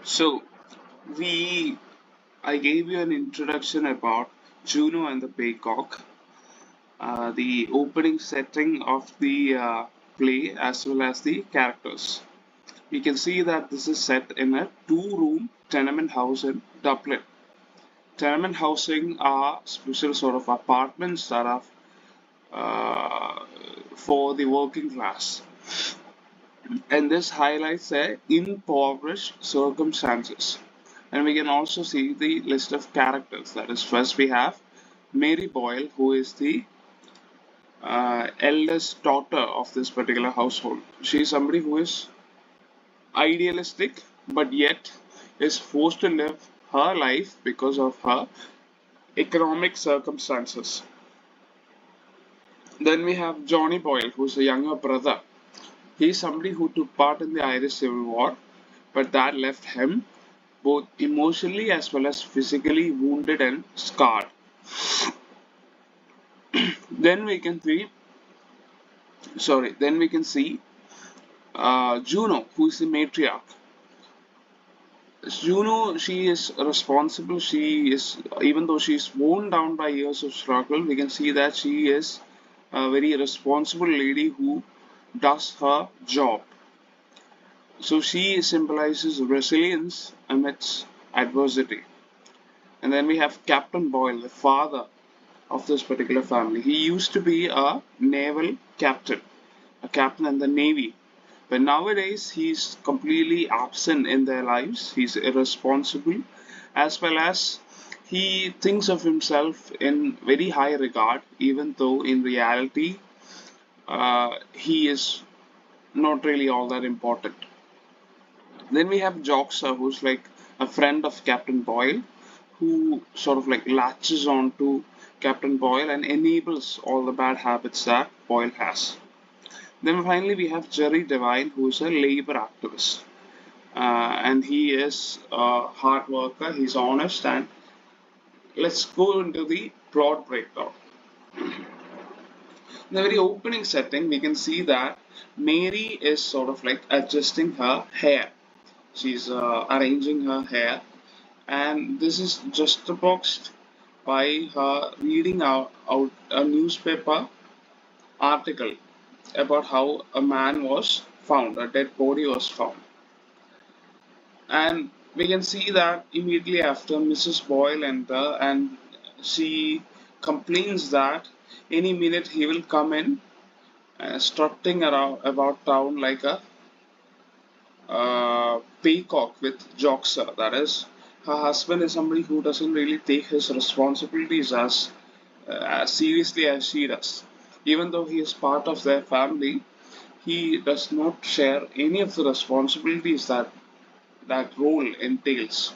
So we I gave you an introduction about Juno and the Paycock, the opening setting of the play as well as the characters. You can see that this is set in a two-room tenement house in Dublin. Tenement housing are special sort of apartments that are uh, for the working class, and this highlights their impoverished circumstances. And we can also see the list of characters. That is, first we have Mary Boyle, who is the eldest daughter of this particular household. She is somebody who is idealistic, but yet is forced to live her life because of her economic circumstances. Then we have Johnny Boyle, who's a younger brother. He is somebody who took part in the Irish Civil War, but that left him both emotionally as well as physically wounded and scarred. Then we can see, then we can see Juno, who is the matriarch. Juno, she is responsible. She is, even though she is worn down by years of struggle, we can see that she is a very responsible lady who does her job. So she symbolizes resilience amidst adversity. And then we have Captain Boyle, the father of this particular family. He used to be a naval captain, a captain in the navy. But nowadays he's completely absent in their lives. He's irresponsible, as well as he thinks of himself in very high regard, even though in reality he is not really all that important. Then we have Joxa, who's like a friend of Captain Boyle, who sort of like latches on to Captain Boyle and enables all the bad habits that Boyle has. Then finally we have Jerry Devine, who is a labor activist. And he is a hard worker, he's honest, and let's go into the plot breakdown. In the very opening setting, we can see that Mary is sort of like adjusting her hair. She's arranging her hair, and this is juxtaposed by her reading out a newspaper article about how a man was found, a dead body was found. And we can see that immediately after Mrs. Boyle enter, and she complains that any minute he will come in, strutting around about town like a peacock with joxer. That is, her husband is somebody who doesn't really take his responsibilities as seriously as she does. Even though he is part of their family, he does not share any of the responsibilities that role entails.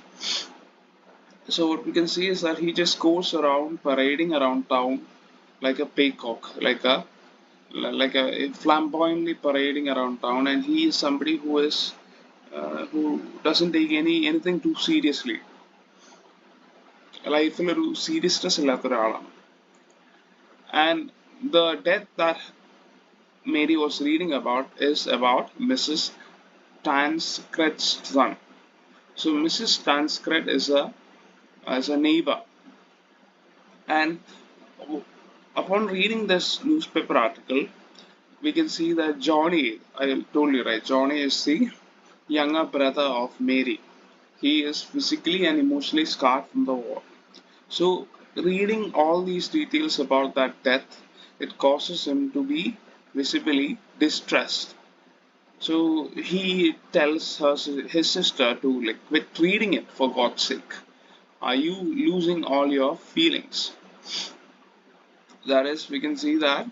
So what we can see is that he just goes around parading around town like a peacock, like a flamboyantly parading around town, and he is somebody who doesn't take anything too seriously. ലൈഫിൽ ഒരു seriousness ഇല്ലാത്ത ഒരാളാണ്. And the death that Mary was reading about is about Mrs. Tancred's son. So Mrs. Tancred is a neighbor, and upon reading this newspaper article, we can see that Johnny, I told you right, Johnny is the younger brother of Mary. He is physically and emotionally scarred from the war. So, reading all these details about that death, it causes him to be visibly distressed. So he tells his sister to like quit reading it for God's sake. Are you losing all your feelings? That is, we can see that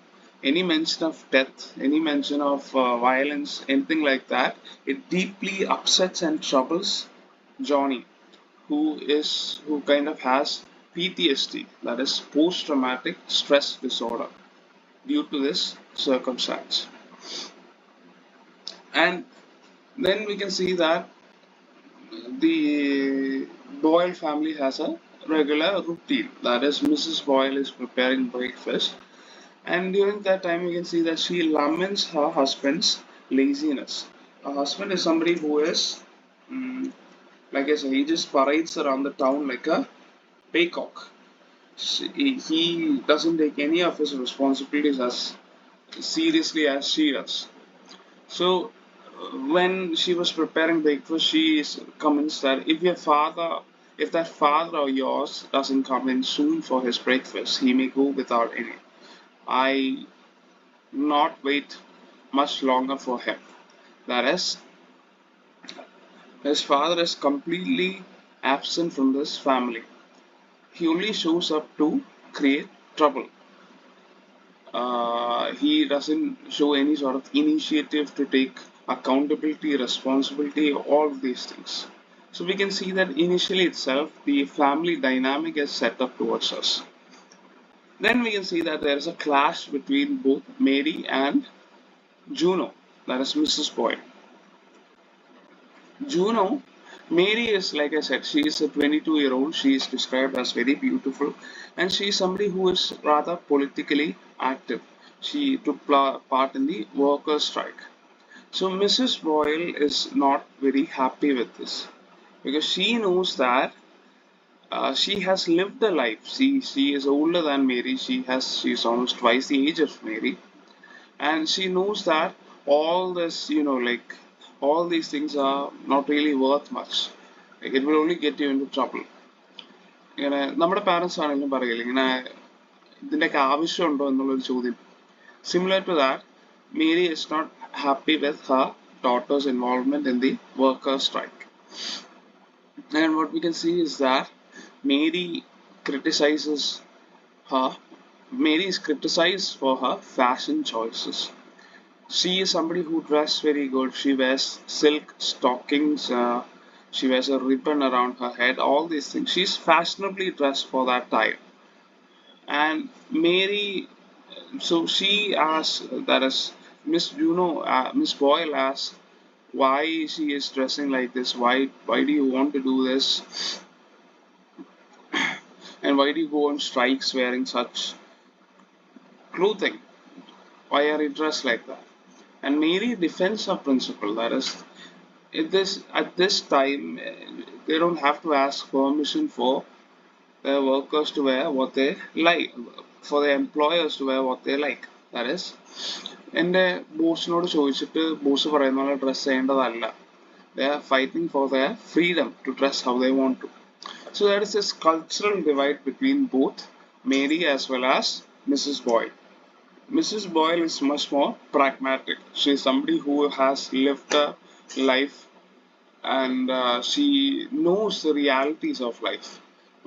any mention of death, any mention of violence, anything like that, it deeply upsets and troubles Johnny, who kind of has PTSD, that is post-traumatic stress disorder, due to this circumstance. And then we can see that the Boyle family has a regular routine. That is, Mrs. Boyle is preparing breakfast, and during that time, you can see that she laments her husband's laziness. Her husband is somebody who is mm, like I said, he just parades around the town like a paycock. He doesn't take any of his responsibilities as seriously as she does. So, when she was preparing breakfast, she is convinced that if that father of yours doesn't come in soon for his breakfast, he may go without any. I not wait much longer for him. That is, his father is completely absent from this family. He only shows up to create trouble. He doesn't show any sort of initiative to take accountability, responsibility, all of these things. So we can see that initially itself, the family dynamic is set up towards us. Then we can see that there is a clash between both Mary and Juno, that is Mrs. Boyle. Juno, Mary is, like I said, she is a 22-year-old. She is described as very beautiful, and she is somebody who is rather politically active. She took part in the workers' strike. So Mrs. Boyle is not very happy with this because she knows that she has lived a life. She is older than Mary. She's almost twice the age of Mary, and she knows that all this, like all these things are not really worth much. Like it will only get you into trouble. ഇങ്ങനെ നമ്മുടെ parents ആണെങ്കിലും പറയില്ല ഇങ്ങനെ ഇതിൻ്റെയൊക്കെ ആവശ്യമുണ്ടോ എന്നുള്ളൊരു ചോദ്യം. Similar to that, Mary is not happy with her daughter's involvement in the workers' strike. And what we can see is that Mary criticizes her. Mary is criticized for her fashion choices. She is somebody who dresses very good. She wears silk stockings. She wears a ribbon around her head. All these things. She's fashionably dressed for that time. And Mary, so she asks, that is Miss Juno, Miss Boyle asks, why she is dressing like this? Why do you want to do this? And why do you go on strikes wearing such clothing? Why are you dressed like that? And Mary defends her principle. That is, at this time, they don't have to ask permission for their workers to wear what they like, for their employers to wear what they like. That is, എൻ്റെ ബോസിനോട് ചോദിച്ചിട്ട് boss പറയുന്ന പോലെ dress ചെയ്യേണ്ടതല്ല. They are fighting for their freedom to dress how they want to. So there is this cultural divide between both Mary as well as Mrs. Boyle. Mrs. Boyle is much more pragmatic. She is somebody who has lived a life, and she knows the realities of life,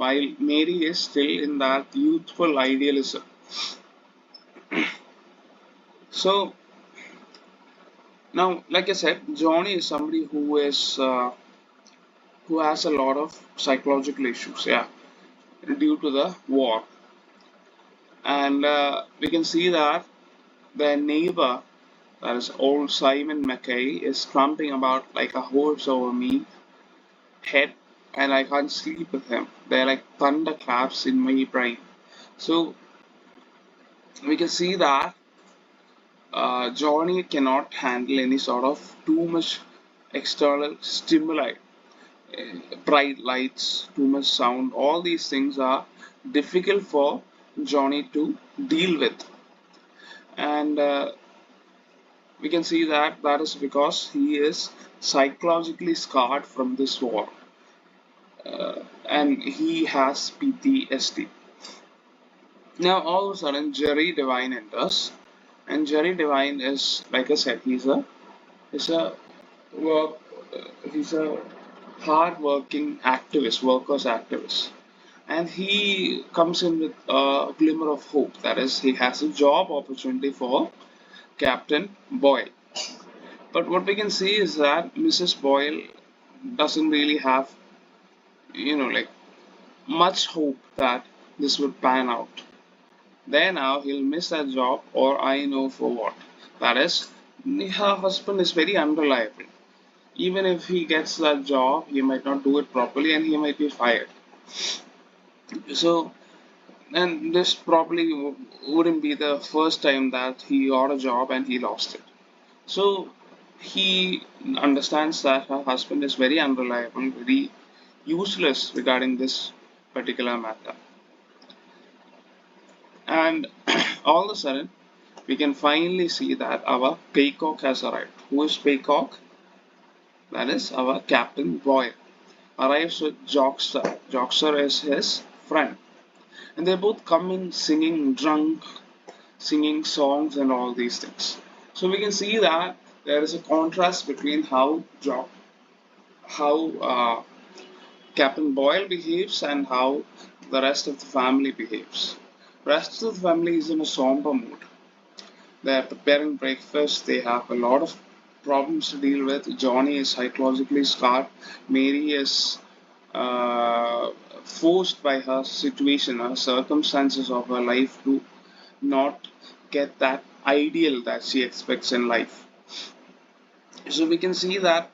while Mary is still in that youthful idealism. So now, like I said, Johnny is somebody who has a lot of psychological issues, yeah, due to the war, and we can see that their neighbor, that is old Simon Mackay, is tramping about like a horse over me head, and I can't sleep with him. They're like thunderclaps in my brain. So we can see that Johnny cannot handle any sort of too much external stimuli, bright lights, too much sound. All these things are difficult for Johnny to deal with, and we can see that that is because he is psychologically scarred from this war, and he has PTSD. Now all of a sudden Jerry Devine enters, and Jerry Devine is, like I said, he's a work he's a hard-working activist, workers activist, and he comes in with a glimmer of hope. That is, he has a job opportunity for Captain Boyle. But what we can see is that Mrs. Boyle doesn't really have, like much hope that this would pan out. There now he'll miss that job, or I know for what. That is, her husband is very unreliable. Even if he gets that job, he might not do it properly and he might be fired. So, and this probably wouldn't be the first time that he got a job and he lost it. So, he understands that her husband is very unreliable, very useless regarding this particular matter. And all of a sudden, we can finally see that our Paycock has arrived. Who is Paycock? That is our Captain Boyle. Arrives with Jockster. Jockster is his friend. And they both come in singing drunk, singing songs and all these things. So we can see that there is a contrast between how Captain Boyle behaves and how the rest of the family behaves. Rest of the family is in a somber mood. They are preparing breakfast. They have a lot of problems to deal with. Johnny is psychologically scarred. Mary is uh, forced by her situation, her circumstances of her life to not get that ideal that she expects in life. So we can see that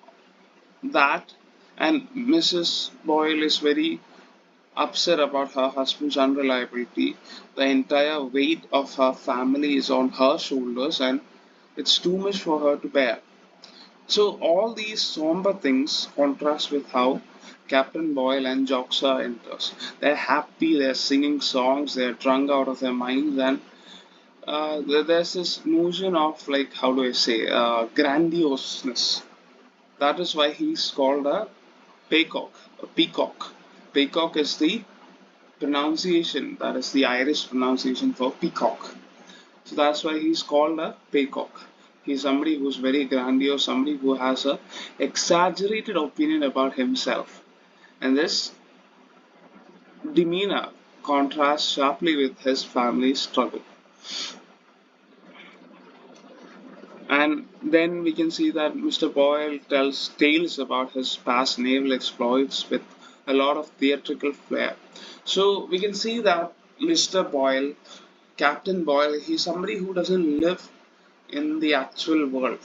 and Mrs. Boyle is very upset about her husband's unreliability. The entire weight of her family is on her shoulders and it's too much for her to bear. So all these somber things contrast with how Captain Boyle and Joxa enters. They're happy, they're singing songs, they're drunk out of their minds, and there's this notion of, like, how do I say, grandioseness. That is why he's called a peacock. Peacock is the pronunciation, that is the Irish pronunciation for peacock. So that's why he's called a peacock. He's somebody who's very grandiose, somebody who has a exaggerated opinion about himself. And this demeanor contrasts sharply with his family's struggle. And then we can see that Mr. Boyle tells tales about his past naval exploits with a lot of theatrical flair. So we can see that Mr. Boyle, Captain Boyle, he's somebody who doesn't live in the actual world.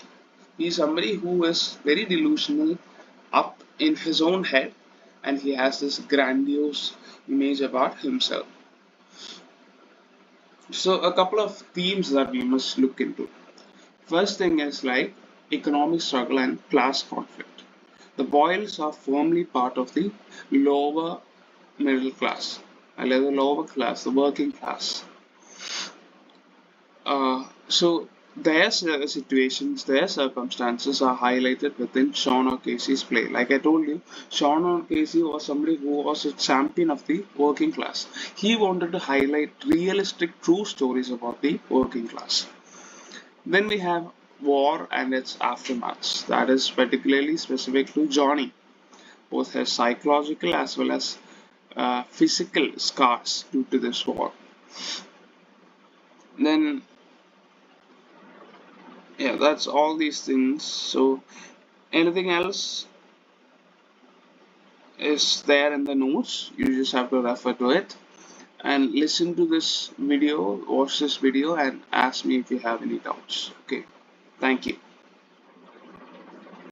He's somebody who is very delusional, up in his own head, and he has this grandiose image about himself. So, a couple of themes that we must look into. First thing is like economic struggle and class conflict. The Boyles are firmly part of the lower middle class, and the lower class, the working class. So their situations, their circumstances are highlighted within Sean O'Casey's play. Like I told you, Sean O'Casey was somebody who was a champion of the working class. He wanted to highlight realistic, true stories about the working class. Then we have war and its aftermaths. That is particularly specific to Johnny, both his psychological as well as physical scars due to this war. Then yeah, that's all these things. So anything else is there in the notes. You just have to refer to it and listen to this video, watch this video, and ask me if you have any doubts. Okay, thank you.